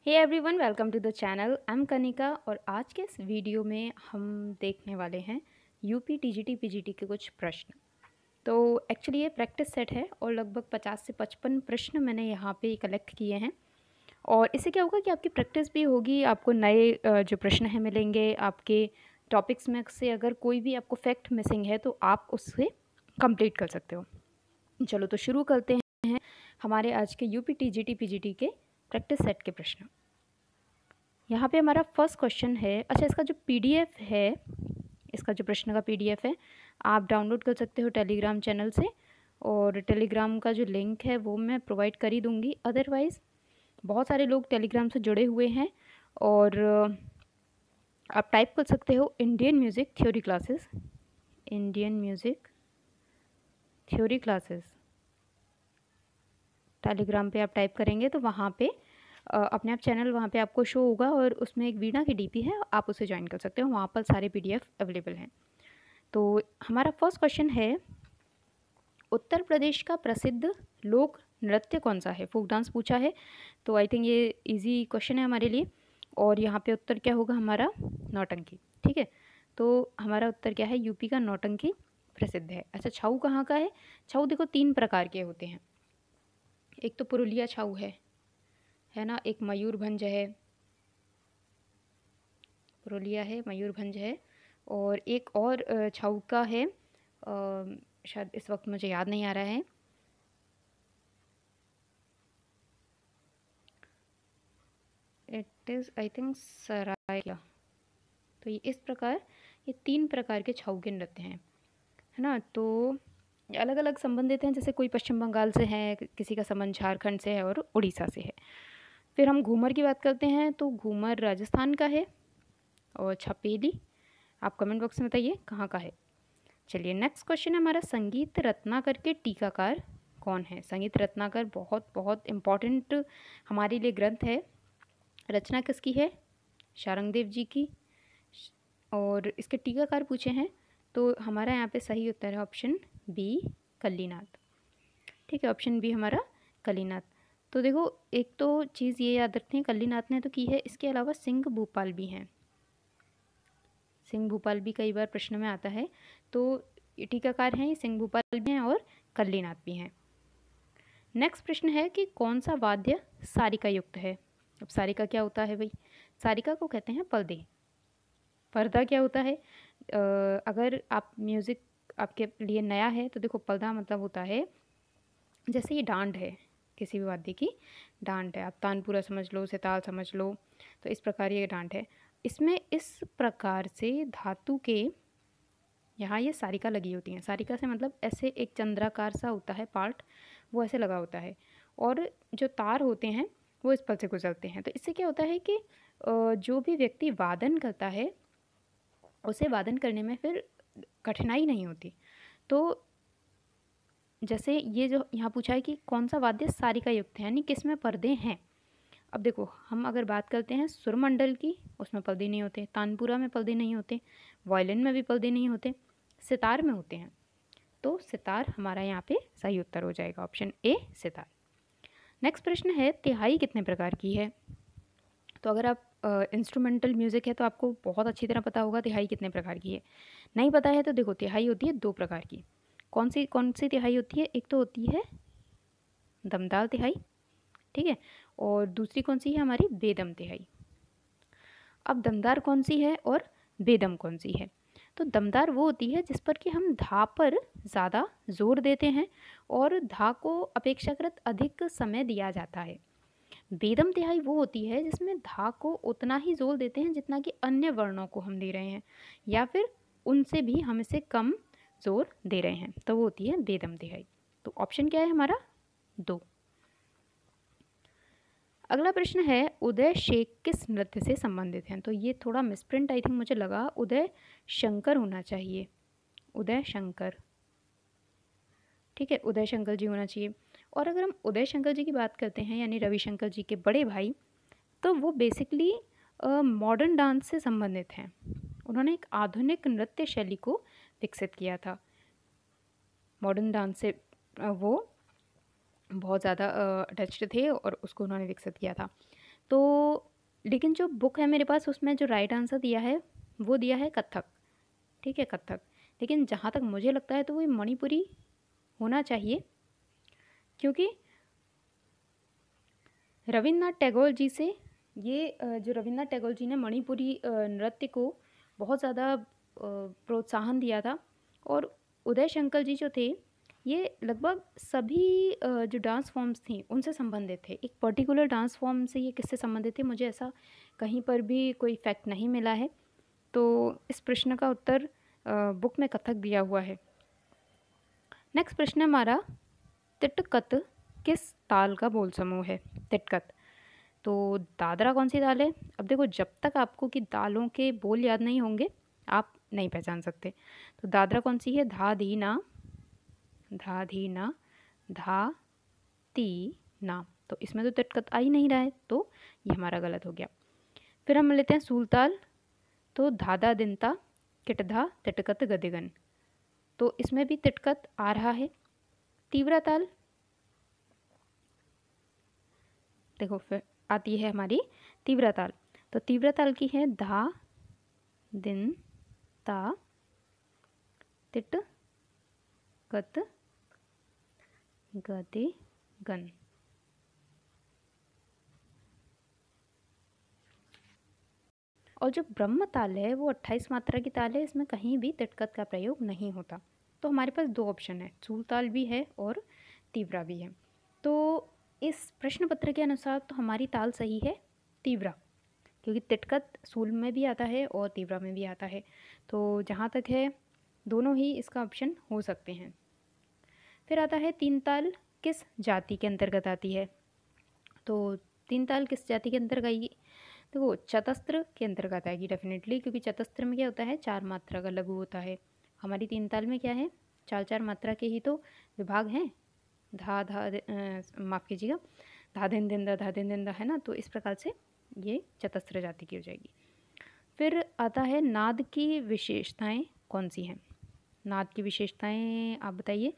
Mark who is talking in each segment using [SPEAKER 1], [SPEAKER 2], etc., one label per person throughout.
[SPEAKER 1] Hey everyone, welcome to the channel. I am Kanika और आज के इस वीडियो में हम देखने वाले हैं यूपी टीजीटी पीजीटी के कुछ प्रश्न। तो एक्चुअली ये प्रैक्टिस सेट है और लगभग 50 से 55 प्रश्न मैंने यहाँ पे कलेक्ट किए हैं। और इससे क्या होगा कि आपकी प्रैक्टिस भी होगी, आपको नए जो प्रश्न हैं मिलेंगे। आपके टॉपिक्स में से अगर कोई भी आपको फैक्ट मिसिंग है तो आप उससे कंप्लीट कर सकते हो। चलो तो शुरू करते हैं हमारे आज के यूपी टीजीटी पीजीटी के प्रैक्टिस सेट के प्रश्न। यहाँ पे हमारा फर्स्ट क्वेश्चन है। अच्छा, इसका जो पीडीएफ है, इसका जो प्रश्न का पीडीएफ है आप डाउनलोड कर सकते हो टेलीग्राम चैनल से, और टेलीग्राम का जो लिंक है वो मैं प्रोवाइड कर ही दूँगी। अदरवाइज़ बहुत सारे लोग टेलीग्राम से जुड़े हुए हैं और आप टाइप कर सकते हो Indian music theory classes, Indian music theory classes. Telegram पे आप टाइप करेंगे तो वहाँ पे अपने आप चैनल वहाँ पे आपको शो होगा और उसमें एक वीणा की डीपी है, आप उसे ज्वाइन कर सकते हो। वहाँ पर सारे पीडीएफ अवेलेबल हैं। तो हमारा फर्स्ट क्वेश्चन है, उत्तर प्रदेश का प्रसिद्ध लोक नृत्य कौन सा है? फोक डांस पूछा है, तो आई थिंक ये इजी क्वेश्चन है हमारे लिए। और यहाँ पे उत्तर क्या होगा हमारा? नौटंकी। ठीक है, तो हमारा उत्तर क्या है? यूपी का नौटंकी प्रसिद्ध है। अच्छा, छऊ कहाँ का है? छऊ देखो 3 प्रकार के होते हैं। एक तो पुरुलिया छऊ है ना, एक मयूरभंज है, पुरुलिया है, मयूरभंज है, और एक और छऊ का है, शायद इस वक्त मुझे याद नहीं आ रहा है। It is I think Saraikela. तो ये इस प्रकार ये 3 प्रकार के छऊ के नृत्य हैं, है ना। तो अलग अलग संबंधित हैं, जैसे कोई पश्चिम बंगाल से है, किसी का संबंध झारखंड से है और उड़ीसा से है। फिर हम घूमर की बात करते हैं तो घूमर राजस्थान का है, और छपेली आप कमेंट बॉक्स में बताइए कहाँ का है। चलिए नेक्स्ट क्वेश्चन है हमारा, संगीत रत्नाकर के टीकाकार कौन है? संगीत रत्नाकर बहुत बहुत इम्पॉर्टेंट हमारे लिए ग्रंथ है। रचना किसकी है? शारंगदेव जी की। और इसके टीकाकार पूछे हैं तो हमारा यहाँ पे सही उत्तर है ऑप्शन बी, कलीनाथ। ठीक है, ऑप्शन बी हमारा कलीनाथ। तो देखो, एक तो चीज़ ये याद रखते हैं, कलीनाथ ने तो की है, इसके अलावा सिंह भूपाल भी हैं। सिंह भूपाल भी कई बार प्रश्न में आता है, तो ये टीकाकार हैं, सिंह भूपाल भी हैं और कलीनाथ भी हैं। नेक्स्ट प्रश्न है कि कौन सा वाद्य सारिका युक्त है? अब सारिका क्या होता है भाई? सारिका को कहते हैं पर्दे। पर्दा क्या होता है? अगर आप म्यूज़िक आपके लिए नया है तो देखो, पर्दा मतलब होता है जैसे ये डांड है, किसी भी वाद्य की डांड है, आप तानपुरा समझ लो, सितार समझ लो, तो इस प्रकार ये डांड है। इसमें इस प्रकार से धातु के यहाँ ये सारिका लगी होती हैं। सारिका से मतलब ऐसे एक चंद्राकार सा होता है पार्ट, वो ऐसे लगा होता है, और जो तार होते हैं वो इस पर से गुजरते हैं। तो इससे क्या होता है कि जो भी व्यक्ति वादन करता है उसे वादन करने में फिर कठिनाई नहीं होती। तो जैसे ये जो यहाँ पूछा है कि कौन सा वाद्य सारिका युक्त है, यानी किसमें पर्दे हैं। अब देखो, हम अगर बात करते हैं सुरमंडल की, उसमें पर्दे नहीं होते, तानपुरा में पर्दे नहीं होते, वायलिन में भी पर्दे नहीं होते, सितार में होते हैं। तो सितार हमारा यहाँ पे सही उत्तर हो जाएगा, ऑप्शन ए सितार। नेक्स्ट प्रश्न है, तिहाई कितने प्रकार की है? तो अगर आप इंस्ट्रूमेंटल म्यूज़िक है तो आपको बहुत अच्छी तरह पता होगा तिहाई कितने प्रकार की है। नहीं पता है तो देखो, तिहाई होती है 2 प्रकार की। कौन सी तिहाई होती है? एक तो होती है दमदार तिहाई, ठीक है, और दूसरी कौन सी है हमारी? बेदम तिहाई। अब दमदार कौन सी है और बेदम कौन सी है? तो दमदार वो होती है जिस पर कि हम धा पर ज़्यादा जोर देते हैं और धा को अपेक्षाकृत अधिक समय दिया जाता है। बेदम तिहाई वो होती है जिसमें धा को उतना ही जोर देते हैं जितना कि अन्य वर्णों को हम दे रहे हैं, या फिर उनसे भी हम इसे कम जोर दे रहे हैं, तो वो होती है बेदम तिहाई। तो ऑप्शन क्या है हमारा? 2। अगला प्रश्न है, उदय शेख किस नृत्य से संबंधित हैं? तो ये थोड़ा मिसप्रिंट आई थिंक मुझे लगा, उदय शंकर होना चाहिए, उदय शंकर। ठीक है, उदय शंकर जी होना चाहिए। और अगर हम उदय शंकर जी की बात करते हैं, यानी रविशंकर जी के बड़े भाई, तो वो बेसिकली मॉडर्न डांस से संबंधित हैं। उन्होंने एक आधुनिक नृत्य शैली को विकसित किया था। मॉडर्न डांस से वो बहुत ज़्यादा अटैच्ड थे और उसको उन्होंने विकसित किया था। तो लेकिन जो बुक है मेरे पास उसमें जो राइट आंसर दिया है वो दिया है कथक, ठीक है, कथक। लेकिन जहाँ तक मुझे लगता है तो वो मणिपुरी होना चाहिए, क्योंकि रविन्द्रनाथ टैगोर जी से ये जो रविन्द्रनाथ टैगोर जी ने मणिपुरी नृत्य को बहुत ज़्यादा प्रोत्साहन दिया था। और उदय शंकर जी जो थे ये लगभग सभी जो डांस फॉर्म्स थी उनसे संबंधित थे। एक पर्टिकुलर डांस फॉर्म से ये किससे संबंधित थे मुझे ऐसा कहीं पर भी कोई फैक्ट नहीं मिला है। तो इस प्रश्न का उत्तर बुक में कथक दिया हुआ है। नेक्स्ट प्रश्न है हमारा, तिटकत किस ताल का बोल समूह है? तिटकत तो दादरा कौन सी ताल है? अब देखो, जब तक आपको कि तालों के बोल याद नहीं होंगे आप नहीं पहचान सकते। तो दादरा कौन सी है? धा धी ना, धा धी ना, धा ती ना। तो इसमें तो तिटकत आ ही नहीं रहा है, तो ये हमारा गलत हो गया। फिर हम लेते हैं सूलताल। तो धादा दिनता, किटधा, तिटकत गदिगन। तो इसमें भी तिटकत आ रहा है। तीव्रा ताल, देखो फिर आती है हमारी तीव्रा ताल। तो तीव्रा ताल की है धा दिन ता तिट कत गदे गन। और जो ब्रह्म ताल है वो 28 मात्रा की ताल है, इसमें कहीं भी तिटकत का प्रयोग नहीं होता। तो हमारे पास दो ऑप्शन है, सूल ताल भी है और तीव्रा भी है। तो इस प्रश्न पत्र के अनुसार तो हमारी ताल सही है तीव्रा, क्योंकि तिटकत सूल में भी आता है और तीव्रा में भी आता है। तो जहाँ तक है दोनों ही इसका ऑप्शन हो सकते हैं। फिर आता है तीन ताल किस जाति के अंतर्गत आती है? तो तीन ताल किस जाति के अंतर्गत आएगी? देखो चतस्त्र के अंतर्गत आएगी डेफिनेटली, क्योंकि चतस्त्र में क्या होता है, 4 मात्रा का लघु होता है। हमारी तीन ताल में क्या है, 4-4 मात्रा के ही तो विभाग हैं। धा धा माफ़ कीजिएगा, धा दिन दिन दा है ना। तो इस प्रकार से ये चतस्त्र जाति की हो जाएगी। फिर आता है नाद की विशेषताएं कौन सी हैं? नाद की विशेषताएं आप बताइए।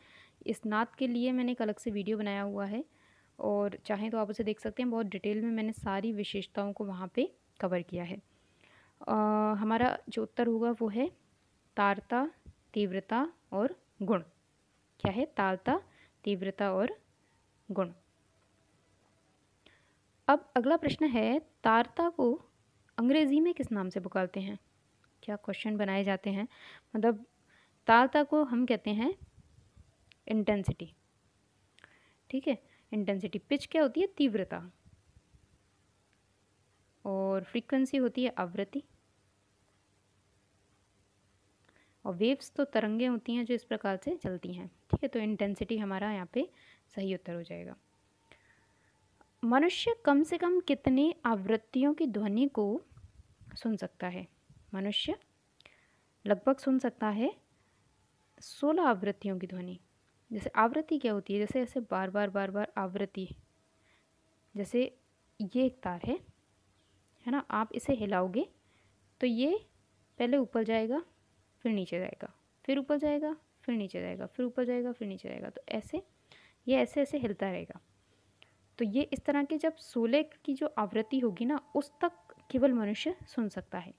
[SPEAKER 1] इस नाद के लिए मैंने एक अलग से वीडियो बनाया हुआ है और चाहें तो आप उसे देख सकते हैं। बहुत डिटेल में मैंने सारी विशेषताओं को वहाँ पे कवर किया है। हमारा जो उत्तर होगा वो है तारता, तीव्रता और गुण। क्या है? तारता, तीव्रता और गुण। अब अगला प्रश्न है, तारता को अंग्रेजी में किस नाम से पुकारते हैं? क्या क्वेश्चन बनाए जाते हैं। मतलब तारता को हम कहते हैं इंटेंसिटी, ठीक है, इंटेंसिटी। पिच क्या होती है? तीव्रता। और फ्रीक्वेंसी होती है आवृत्ति। और वेव्स तो तरंगें होती हैं जो इस प्रकार से चलती हैं, ठीक है। तो इंटेंसिटी हमारा यहाँ पे सही उत्तर हो जाएगा। मनुष्य कम से कम कितनी आवृत्तियों की ध्वनि को सुन सकता है? मनुष्य लगभग सुन सकता है 16 आवृत्तियों की ध्वनि। जैसे आवृत्ति क्या होती है? जैसे ऐसे बार बार आवृत्ति। जैसे ये एक तार है ना, आप इसे हिलाओगे तो ये पहले ऊपर जाएगा फिर नीचे जाएगा, फिर ऊपर जाएगा फिर नीचे जाएगा, फिर ऊपर जाएगा फिर नीचे जाएगा। तो ऐसे ये ऐसे ऐसे हिलता रहेगा। तो ये इस तरह के जब 16 की जो आवृत्ति होगी ना, उस तक केवल मनुष्य सुन सकता है।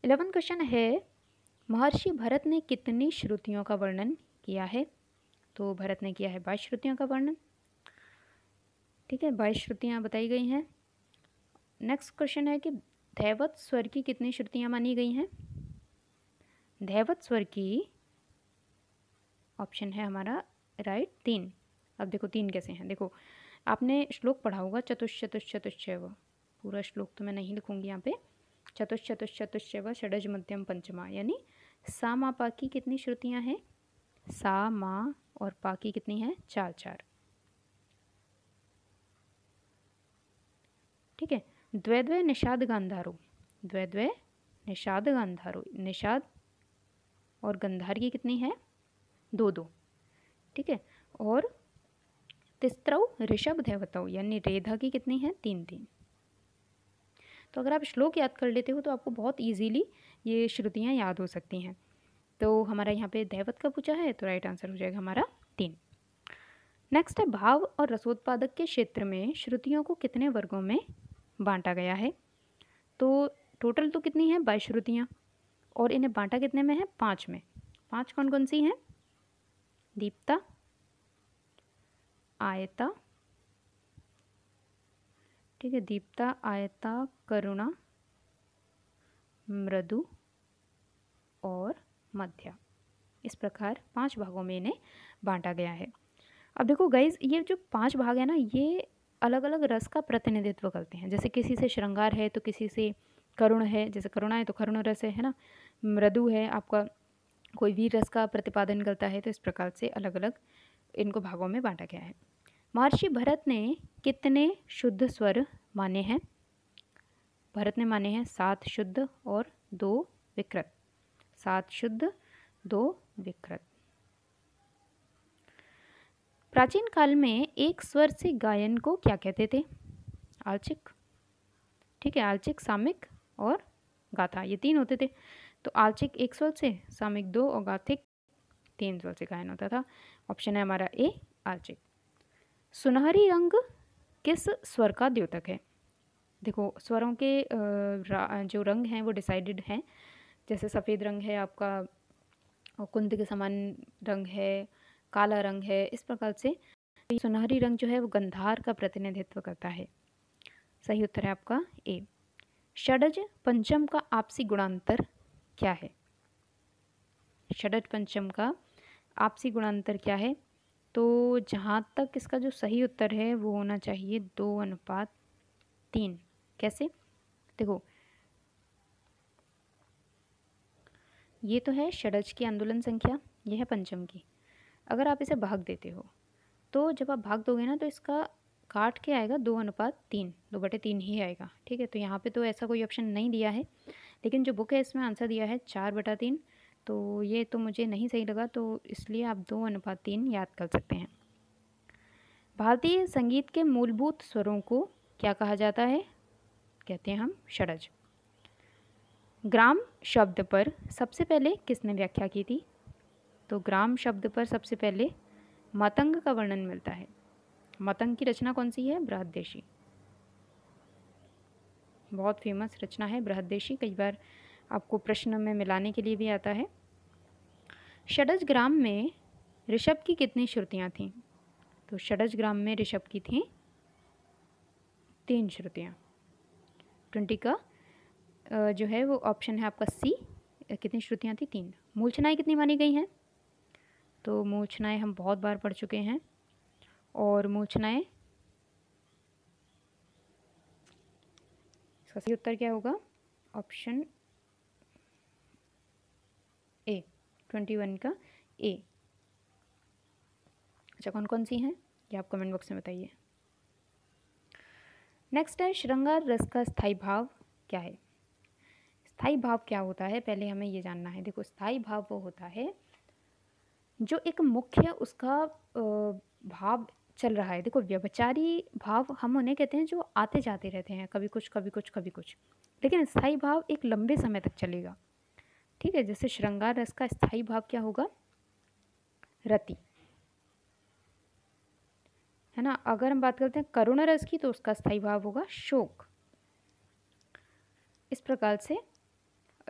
[SPEAKER 1] 11 क्वेश्चन है, महर्षि भरत ने कितनी श्रुतियों का वर्णन किया है? तो भरत ने किया है 22 श्रुतियों का वर्णन, ठीक है, 22 श्रुतियाँ बताई गई हैं। नेक्स्ट क्वेश्चन है कि धैवत स्वर की कितनी श्रुतियाँ मानी गई हैं? धैवत स्वर की ऑप्शन है हमारा राइट 3। अब देखो 3 कैसे हैं। देखो आपने श्लोक पढ़ा होगा, चतुश्चतुश्चतुश्चैव। पूरा श्लोक तो मैं नहीं लिखूंगी यहाँ पे। चतुश्चतुश्चतुश्चैव षडज मध्यम पंचमा, यानी सा मा पा की कितनी श्रुतियाँ हैं? सा मा और पा की कितनी है? 4-4, ठीक है। द्वैद्वय निषाद गांधारो, द्वैद्वय निषाद गांधारो, निषाद और गंधार की कितनी है? 2-2, ठीक है। और तिस्त्रौ ऋषभ धैवतौ, यानी रेधा की कितनी है? 3-3। तो अगर आप श्लोक याद कर लेते हो तो आपको बहुत इजीली ये श्रुतियाँ याद हो सकती हैं। तो हमारा यहाँ पे दैवत का पूछा है तो राइट आंसर हो जाएगा हमारा 3। नेक्स्ट है भाव और रसोत्पादक के क्षेत्र में श्रुतियों को कितने वर्गों में बांटा गया है। तो टोटल तो कितनी है 22 श्रुतियाँ और इन्हें बांटा कितने में है 5 में। 5 कौन कौन सी हैं? दीप्ता, आयता, ठीक है, दीप्ता, आयता, करुणा, मृदु और मध्या। इस प्रकार 5 भागों में इन्हें बांटा गया है। अब देखो गाइज, ये जो 5 भाग है ना, ये अलग अलग रस का प्रतिनिधित्व करते हैं। जैसे किसी से श्रृंगार है तो किसी से करुण है, जैसे करुणा है तो करुण रस है ना। मृदु है आपका कोई वीर रस का प्रतिपादन करता है। तो इस प्रकार से अलग अलग इनको भागों में बांटा गया है। महर्षि भरत ने कितने शुद्ध स्वर माने हैं? भरत ने माने हैं 7 शुद्ध और 2 विकृत। 7 शुद्ध 2 विकृत। प्राचीन काल में एक स्वर से गायन को क्या कहते थे? आलचिक, ठीक है, आलचिक, सामिक और गाथा, ये 3 होते थे। तो आलचिक 1 स्वर से, सामिक 2 और गाथिक 3 स्वर से गायन होता था। ऑप्शन है हमारा ए, आलचिक। सुनहरी रंग किस स्वर का द्योतक है? देखो स्वरों के जो रंग हैं वो डिसाइडेड हैं। जैसे सफ़ेद रंग है आपका, कुंद के समान रंग है, काला रंग है, इस प्रकार से सुनहरी रंग जो है वो गंधार का प्रतिनिधित्व करता है। सही उत्तर है आपका ए। षडज पंचम का आपसी गुणांतर क्या है? षडज पंचम का आपसी गुणांतर क्या है? तो जहाँ तक इसका जो सही उत्तर है वो होना चाहिए 2:3। कैसे? देखो, ये तो है षडज की आंदोलन संख्या, ये है पंचम की। अगर आप इसे भाग देते हो तो जब आप भाग दोगे ना तो इसका काट के आएगा 2:3, 2/3 ही आएगा। ठीक है, तो यहाँ पे तो ऐसा कोई ऑप्शन नहीं दिया है, लेकिन जो बुक है इसमें आंसर दिया है 4/3। तो ये तो मुझे नहीं सही लगा, तो इसलिए आप 2:3 याद कर सकते हैं। भारतीय संगीत के मूलभूत स्वरों को क्या कहा जाता है? कहते हैं हम षडज। ग्राम शब्द पर सबसे पहले किसने व्याख्या की थी? तो ग्राम शब्द पर सबसे पहले मतंग का वर्णन मिलता है। मतंग की रचना कौन सी है? बृहद्देशी, बहुत फेमस रचना है बृहद्देशी, कई बार आपको प्रश्न में मिलाने के लिए भी आता है। षडज ग्राम में ऋषभ की कितनी श्रुतियाँ थीं? तो षडज ग्राम में ऋषभ की थीं 3 श्रुतियाँ। 20 का जो है वो ऑप्शन है आपका सी। कितनी श्रुतियाँ थी? 3। मूर्छनाएँ कितनी मानी गई हैं? तो मूर्छनाएँ हम बहुत बार पढ़ चुके हैं, और मूर्छनाएँ इसका सही उत्तर क्या होगा? ऑप्शन ए, 21 का ए। अच्छा, कौन कौन सी हैं ये आप कमेंट बॉक्स में बताइए। नेक्स्ट है श्रृंगार रस का स्थायी भाव क्या है? स्थायी भाव क्या होता है, पहले हमें ये जानना है। देखो, स्थायी भाव वो होता है जो एक मुख्य उसका भाव चल रहा है। देखो, व्यभिचारी भाव हम उन्हें कहते हैं जो आते जाते रहते हैं, कभी कुछ कभी कुछ कभी कुछ, लेकिन स्थायी भाव एक लंबे समय तक चलेगा। ठीक है, जैसे श्रृंगार रस का स्थायी भाव क्या होगा? रति, है ना। अगर हम बात करते हैं करुण रस की तो उसका स्थायी भाव होगा शोक। इस प्रकार से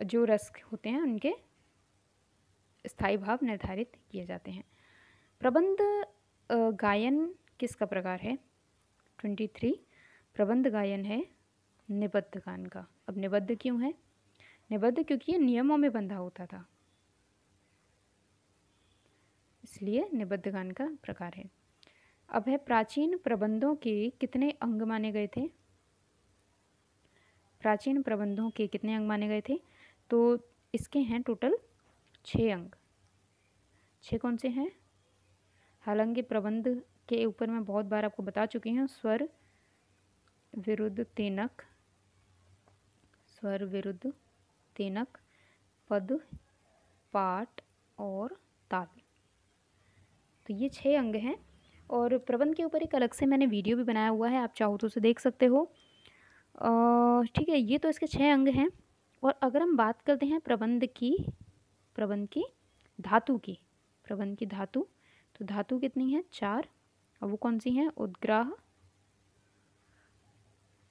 [SPEAKER 1] जो रस होते हैं उनके स्थायी भाव निर्धारित किए जाते हैं। प्रबंध गायन किसका प्रकार है? 23 प्रबंध गायन है निबद्ध गान का। अब निबद्ध क्यों है? निबद्ध क्योंकि ये नियमों में बंधा होता था, इसलिए निबद्ध गान का प्रकार है। अब है प्राचीन प्रबंधों के कितने अंग माने गए थे? प्राचीन प्रबंधों के कितने अंग माने गए थे? तो इसके हैं टोटल 6 अंग। 6 कौन से हैं? हालांकि प्रबंध के ऊपर मैं बहुत बार आपको बता चुकी हूँ। स्वर विरुद्ध तेनक, स्वर विरुद्ध तेनक, पद, पाठ और ताल। तो ये 6 अंग हैं, और प्रबंध के ऊपर एक अलग से मैंने वीडियो भी बनाया हुआ है, आप चाहो तो उसे देख सकते हो। ठीक है, ये तो इसके 6 अंग हैं। और अगर हम बात करते हैं प्रबंध की धातु की, प्रबंध की धातु, तो धातु कितनी है? 4, और वो कौन सी हैं? उद्ग्राह,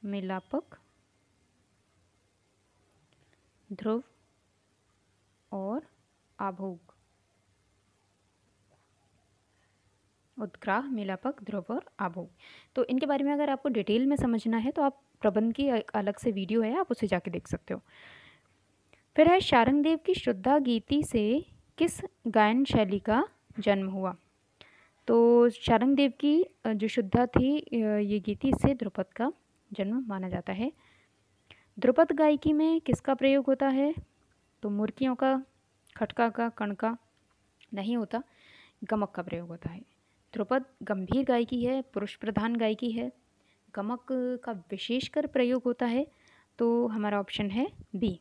[SPEAKER 1] मिलापक, ध्रुव और आभोग। उद्ग्राह, मिलापक, ध्रुव और आभोग। तो इनके बारे में अगर आपको डिटेल में समझना है तो आप प्रबंध की एक अलग से वीडियो है, आप उसे जाके देख सकते हो। फिर है शारंगदेव की शुद्धा गीति से किस गायन शैली का जन्म हुआ? तो शारंगदेव की जो शुद्धा थी ये गीति, इससे ध्रुपद का जन्म माना जाता है। ध्रुपद गायकी में किसका प्रयोग होता है? तो मुर्कियों का, खटका का, कण का नहीं होता, गमक का प्रयोग होता है। ध्रुपद गंभीर गायकी है, पुरुष प्रधान गायकी है, गमक का विशेषकर प्रयोग होता है। तो हमारा ऑप्शन है बी।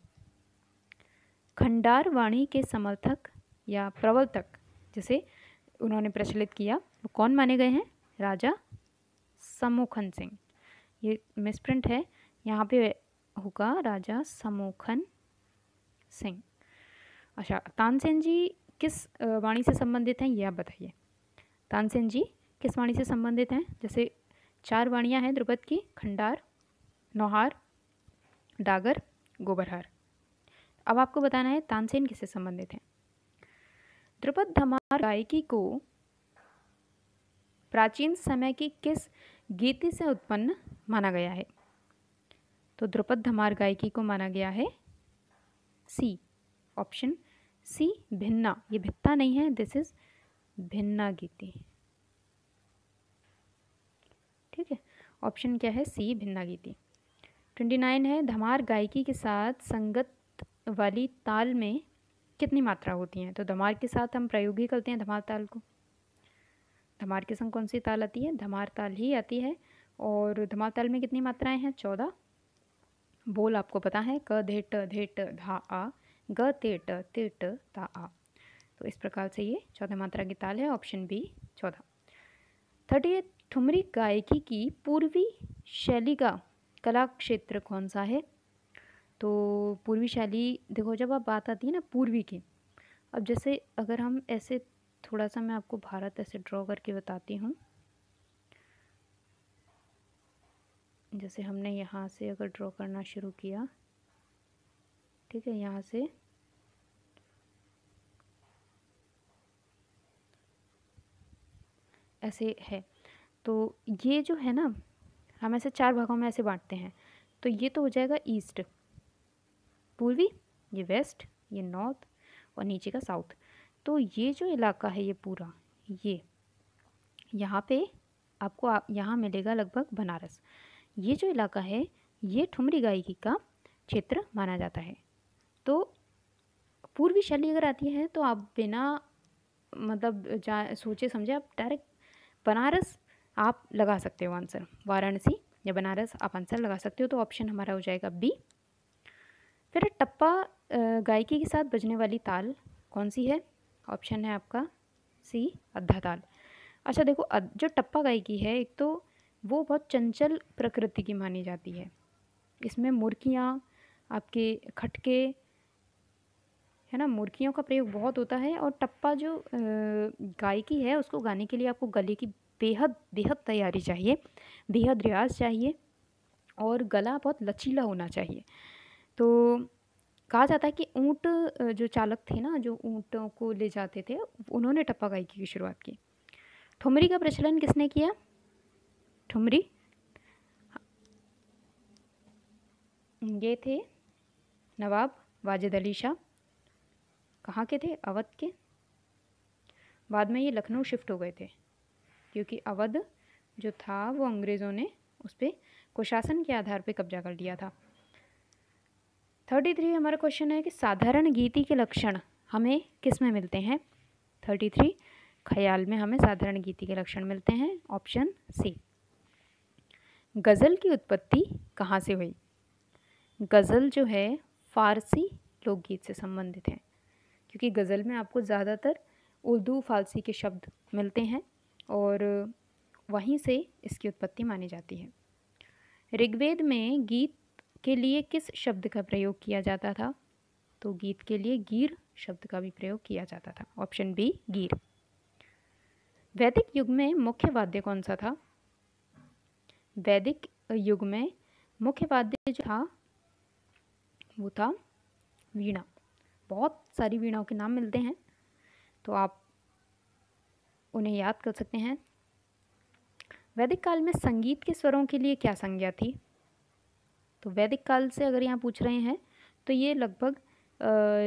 [SPEAKER 1] खंडार वाणी के समर्थक या प्रवर्तक जिसे उन्होंने प्रचलित किया वो कौन माने गए हैं? राजा समोखन सिंह। ये मिसप्रिंट है, यहाँ पे होगा राजा समोखन सिंह। अच्छा, तानसेन जी किस वाणी से संबंधित हैं ये आप बताइए। तानसेन जी किस वाणी से संबंधित हैं? जैसे 4 वाणियाँ हैं ध्रुपद की, खंडार, नौहार, डागर, गोबरहार। अब आपको बताना है तानसेन किससे संबंधित हैं। ध्रुपद धमार गायकी को प्राचीन समय की किस गीति से उत्पन्न माना गया है? तो ध्रुपद धमार गायकी को माना गया है सी, ऑप्शन सी, भिन्ना। ये भित्ता नहीं है, दिस इज भिन्ना गीति। ठीक है, ऑप्शन क्या है? सी, भिन्ना गीति। 29 है, धमार गायकी के साथ संगत वाली ताल में कितनी मात्रा होती हैं? तो धमार के साथ हम प्रयोग ही करते हैं धमार ताल को। धमार के संग कौन सी ताल आती है? धमार ताल ही आती है। और धमार ताल में कितनी मात्राएं हैं? 14। बोल आपको पता है, क धेट धेट धा आ, ग तेट तेट ता आ। तो इस प्रकार से ये 14 मात्रा की ताल है, ऑप्शन बी 14। 30 ठुमरी गायकी की पूर्वी शैली का कला क्षेत्र कौन सा है? तो पूर्वी शैली, देखो जब आप बात आती है ना पूर्वी की, अब जैसे अगर हम ऐसे थोड़ा सा मैं आपको भारत ऐसे ड्रॉ करके बताती हूँ। जैसे हमने यहाँ से अगर ड्रॉ करना शुरू किया, ठीक है, यहाँ से ऐसे है, तो ये जो है ना, हम ऐसे 4 भागों में ऐसे बांटते हैं। तो ये तो हो जाएगा ईस्ट, पूर्वी, ये वेस्ट, ये नॉर्थ और नीचे का साउथ। तो ये जो इलाका है ये पूरा, ये यहाँ पे आपको यहाँ मिलेगा लगभग बनारस। ये जो इलाका है ये ठुमरी गायकी का क्षेत्र माना जाता है। तो पूर्वी शैली अगर आती है तो आप बिना मतलब सोचे समझे आप डायरेक्ट बनारस आप लगा सकते हो आंसर, वाराणसी या बनारस आप आंसर लगा सकते हो। तो ऑप्शन हमारा हो जाएगा बी। फिर टप्पा गायकी के साथ बजने वाली ताल कौन सी है? ऑप्शन है आपका सी, अद्धा ताल। अच्छा देखो, जो टप्पा गायकी है एक तो वो बहुत चंचल प्रकृति की मानी जाती है। इसमें मुर्कियाँ, आपके खटके, है ना, मुर्कियों का प्रयोग बहुत होता है। और टप्पा जो गायकी है उसको गाने के लिए आपको गले की बेहद बेहद तैयारी चाहिए, बेहद रियाज चाहिए और गला बहुत लचीला होना चाहिए। तो कहा जाता है कि ऊँट जो चालक थे ना, जो ऊँटों को ले जाते थे, उन्होंने टप्पा गायकी की शुरुआत की। ठुमरी का प्रचलन किसने किया? ठुमरी ये थे नवाब वाजिद अली शाह। कहाँ के थे? अवध के। बाद में ये लखनऊ शिफ्ट हो गए थे क्योंकि अवध जो था वो अंग्रेज़ों ने उस पर कुशासन के आधार पे कब्जा कर लिया था। 33 हमारा क्वेश्चन है कि साधारण गीति के लक्षण हमें किस में मिलते हैं? 33 ख्याल में हमें साधारण गीति के लक्षण मिलते हैं, ऑप्शन सी। गज़ल की उत्पत्ति कहाँ से हुई? गज़ल जो है फ़ारसी लोकगीत से संबंधित है क्योंकि गज़ल में आपको ज़्यादातर उर्दू फ़ारसी के शब्द मिलते हैं और वहीं से इसकी उत्पत्ति मानी जाती है। ऋग्वेद में गीत के लिए किस शब्द का प्रयोग किया जाता था? तो गीत के लिए गीर शब्द का भी प्रयोग किया जाता था, ऑप्शन बी गीर। वैदिक युग में मुख्य वाद्य कौन सा था? वैदिक युग में मुख्य वाद्य जो था वो था वीणा। बहुत सारी वीणाओं के नाम मिलते हैं, तो आप उन्हें याद कर सकते हैं। वैदिक काल में संगीत के स्वरों के लिए क्या संज्ञा थी? तो वैदिक काल से अगर यहाँ पूछ रहे हैं तो ये लगभग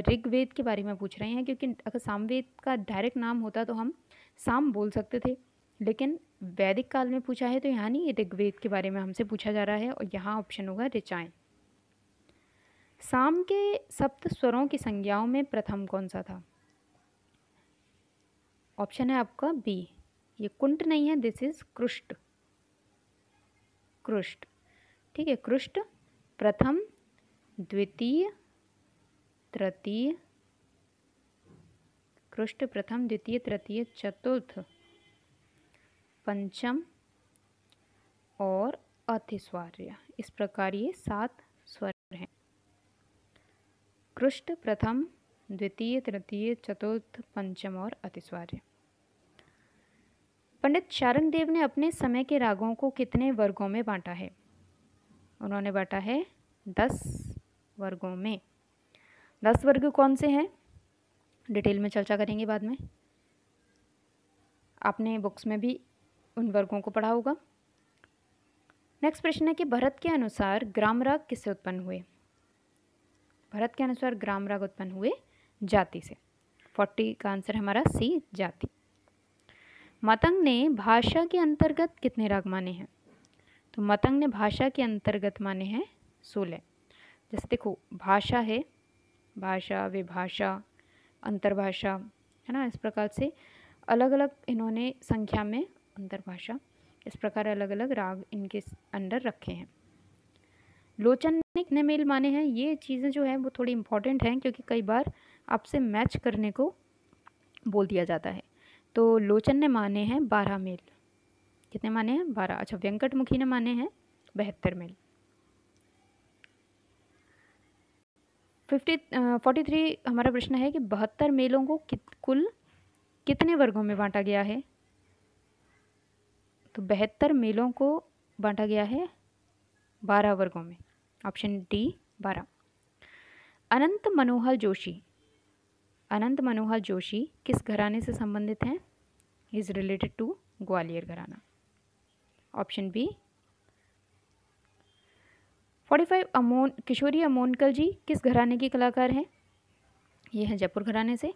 [SPEAKER 1] ऋग्वेद के बारे में पूछ रहे हैं, क्योंकि अगर सामवेद का डायरेक्ट नाम होता तो हम साम बोल सकते थे, लेकिन वैदिक काल में पूछा है तो यहाँ नहीं, ऋग्वेद के बारे में हमसे पूछा जा रहा है, और यहाँ ऑप्शन होगा ऋचाएँ। साम के सप्त स्वरों की संज्ञाओं में प्रथम कौन सा था? ऑप्शन है आपका बी, ये कुंट नहीं है, दिस इज कृष्ट। कृष्ट, ठीक है, कृष्ट प्रथम, द्वितीय, तृतीय, कृष्ट प्रथम, द्वितीय, तृतीय, चतुर्थ, पंचम और अतिस्वार्य। इस प्रकार ये 7 स्वर हैं। कृष्ट प्रथम, द्वितीय, तृतीय, चतुर्थ, पंचम और अतिस्वार्य। पंडित शारंगदेव ने अपने समय के रागों को कितने वर्गों में बांटा है? उन्होंने बांटा है 10 वर्गों में। 10 वर्ग कौन से हैं? डिटेल में चर्चा करेंगे बाद में। आपने बुक्स में भी उन वर्गों को पढ़ा होगा। नेक्स्ट प्रश्न है कि भरत के अनुसार ग्राम राग किससे उत्पन्न हुए? भरत के अनुसार ग्राम राग उत्पन्न हुए जाति से। 40 का आंसर हमारा सी, जाति। मतंग ने भाषा के अंतर्गत कितने राग माने हैं? तो मतंग ने भाषा के अंतर्गत माने हैं 16। जैसे देखो, भाषा है, भाषा, विभाषा, अंतर्भाषा, है ना, इस प्रकार से अलग अलग इन्होंने संख्या में, अंतर्भाषा, इस प्रकार अलग अलग राग इनके अंडर रखे हैं। लोचन ने कितने मेल माने हैं? ये चीज़ें जो है वो थोड़ी इंपॉर्टेंट हैं, क्योंकि कई बार आपसे मैच करने को बोल दिया जाता है। तो लोचन ने माने हैं 12 मेल। कितने माने हैं? 12। अच्छा, वेंकटमुखी ने माने हैं 72 मेल। 43 हमारा प्रश्न है कि 72 मेलों को कुल कितने वर्गों में बांटा गया है? तो 72 मेलों को बांटा गया है 12 वर्गों में। Option D, 12। अनंत मनोहर जोशी, अनंत मनोहर जोशी किस घराने से संबंधित हैं? इज रिलेटेड टू ग्वालियर घराना। Option B. 45 किशोरी अमोनकर जी किस घराने की कलाकार हैं? ये हैं जयपुर घराने से।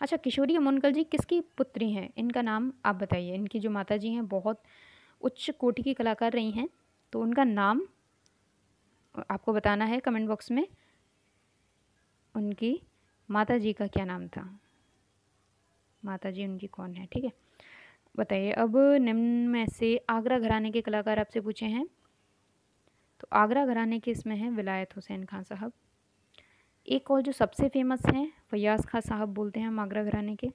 [SPEAKER 1] अच्छा, किशोरी अमोनकर जी किसकी पुत्री हैं? इनका नाम आप बताइए। इनकी जो माता जी हैं बहुत उच्च कोटि की कलाकार रही हैं, तो उनका नाम आपको बताना है कमेंट बॉक्स में। उनकी माता जी का क्या नाम था? माता जी उनकी कौन है? ठीक है, बताइए। अब निम्न में से आगरा घराने के कलाकार आपसे पूछे हैं, तो आगरा घराने के इसमें हैं विलायत हुसैन खान साहब। एक और जो सबसे फेमस हैं फैयाज़ खान साहब बोलते हैं हम आगरा घराने के,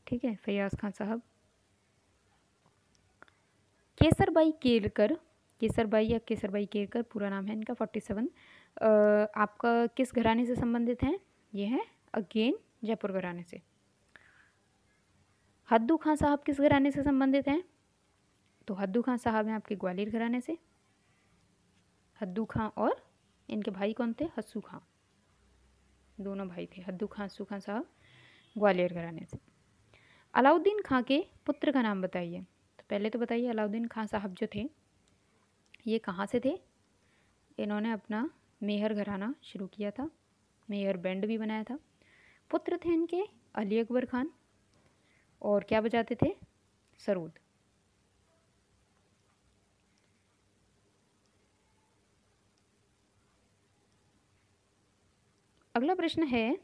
[SPEAKER 1] ठीक है, फैयाज़ खान साहब। केसरबाई केरकर, केसरबाई या केसरबाई केरकर पूरा नाम है इनका। 47 आपका किस घराने से संबंधित हैं? ये हैं अगेन जयपुर घराने से। हद्दू खां साहब किस घराने से संबंधित हैं? तो हद्दू खां साहब हैं आपके ग्वालियर घराने से। हद्दू खां और इनके भाई कौन थे? हस्सू खां, दोनों भाई थे, हद्दू खां, हस्सू खां साहब, ग्वालियर घराने से। अलाउद्दीन खां के पुत्र का नाम बताइए। तो पहले तो बताइए, अलाउद्दीन खां साहब जो थे ये कहाँ से थे? इन्होंने अपना मेहर घराना शुरू किया था, मेहर बैंड भी बनाया था। पुत्र थे इनके अली अकबर खान, और क्या बजाते थे? सरोद। अगला प्रश्न है,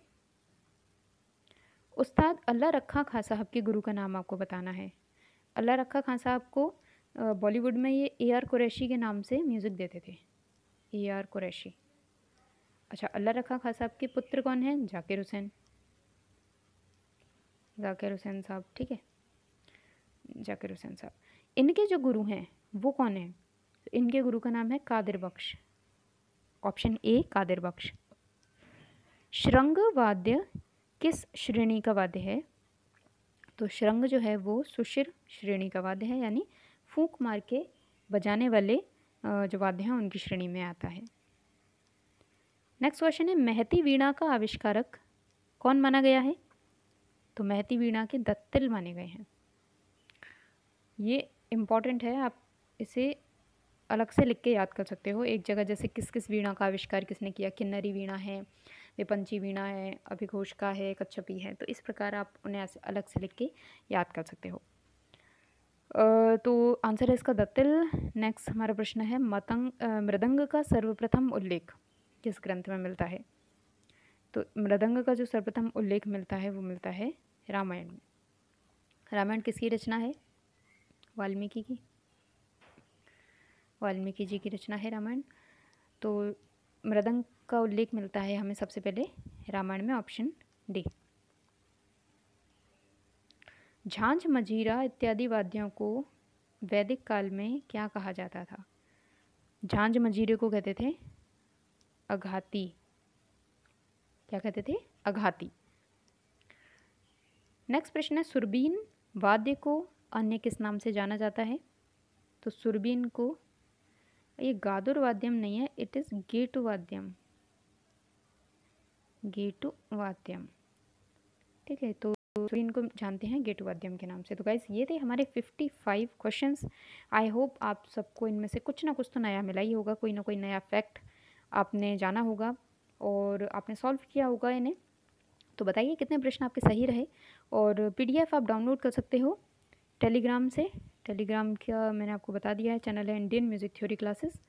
[SPEAKER 1] उस्ताद अल्लाह रखा खां साहब के गुरु का नाम आपको बताना है। अल्लाह रखा खां साहब को बॉलीवुड में ये ए.आर. कुरैशी के नाम से म्यूज़िक देते थे, ए.आर. कुरैशी। अच्छा, अल्लाह रखा खां साहब के पुत्र कौन हैं? जाकिर हुसैन, जाकिर हुसैन साहब, ठीक है, जाकिर हुसैन साहब। इनके जो गुरु हैं वो कौन है? इनके गुरु का नाम है कादिर बख्श। ऑप्शन ए, कादिर बख्श। श्रृंग वाद्य किस श्रेणी का वाद्य है? तो शृंग जो है वो सुशिर श्रेणी का वाद्य है, यानी फूंक मार के बजाने वाले जो वाद्य हैं उनकी श्रेणी में आता है। नेक्स्ट क्वेश्चन है, महती वीणा का आविष्कारक कौन माना गया है? तो महती वीणा के दत्तिल माने गए हैं। ये इम्पॉर्टेंट है, आप इसे अलग से लिख के याद कर सकते हो एक जगह, जैसे किस किस वीणा का आविष्कार किसने किया। किन्नरी वीणा है, विपंची वीणा है, अभिघोषका है, कच्छपी है। तो इस प्रकार आप उन्हें ऐसे अलग से लिख के याद कर सकते हो। तो आंसर है इसका दत्तिल। नेक्स्ट हमारा प्रश्न है, मृदंग का सर्वप्रथम उल्लेख किस ग्रंथ में मिलता है? तो मृदंग का जो सर्वप्रथम उल्लेख मिलता है वो मिलता है रामायण में। रामायण किसकी रचना है? वाल्मीकि की। वाल्मीकि जी की रचना है रामायण। तो मृदंग का उल्लेख मिलता है हमें सबसे पहले रामायण में, ऑप्शन डी। झांझ, मजीरा इत्यादि वाद्यों को वैदिक काल में क्या कहा जाता था? झांझ मजीरे को कहते थे अघाती। क्या कहते थे? अघाती। नेक्स्ट प्रश्न है, सुरबीन वाद्य को अन्य किस नाम से जाना जाता है? तो सुरबीन को, ये गादुर वाद्यम नहीं है, इट इज़ गेटु वाद्यम। गेटु वाद्यम, ठीक है। तो इनको जानते हैं गेटु वाद्यम के नाम से। तो गाइस ये थे हमारे 55 क्वेश्चंस। आई होप आप सबको इनमें से कुछ ना कुछ तो नया मिला ही होगा, कोई ना कोई नया फैक्ट आपने जाना होगा और आपने सॉल्व किया होगा इन्हें। तो बताइए कितने प्रश्न आपके सही रहे। और PDF आप डाउनलोड कर सकते हो टेलीग्राम से। टेलीग्राम का मैंने आपको बता दिया है, चैनल है इंडियन म्यूज़िक थ्योरी क्लासेस,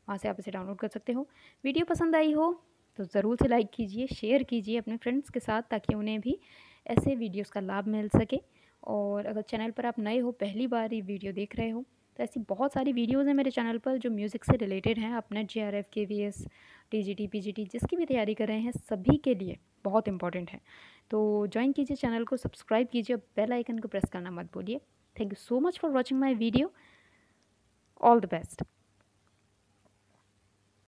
[SPEAKER 1] वहाँ से आप इसे डाउनलोड कर सकते हो। वीडियो पसंद आई हो तो ज़रूर से लाइक कीजिए, शेयर कीजिए अपने फ्रेंड्स के साथ, ताकि उन्हें भी ऐसे वीडियोस का लाभ मिल सके। और अगर चैनल पर आप नए हो, पहली बार ये वीडियो देख रहे हो, तो ऐसी बहुत सारी वीडियोज़ हैं मेरे चैनल पर जो म्यूज़िक से रिलेटेड हैं। आप net JRF KVS TGT PGT जिसकी भी तैयारी कर रहे हैं, सभी के लिए बहुत इंपॉर्टेंट है। तो ज्वाइन कीजिए चैनल को, सब्सक्राइब कीजिए, बेल आइकन को प्रेस करना मत भूलिए। Thank you so much for watching my video. All the best.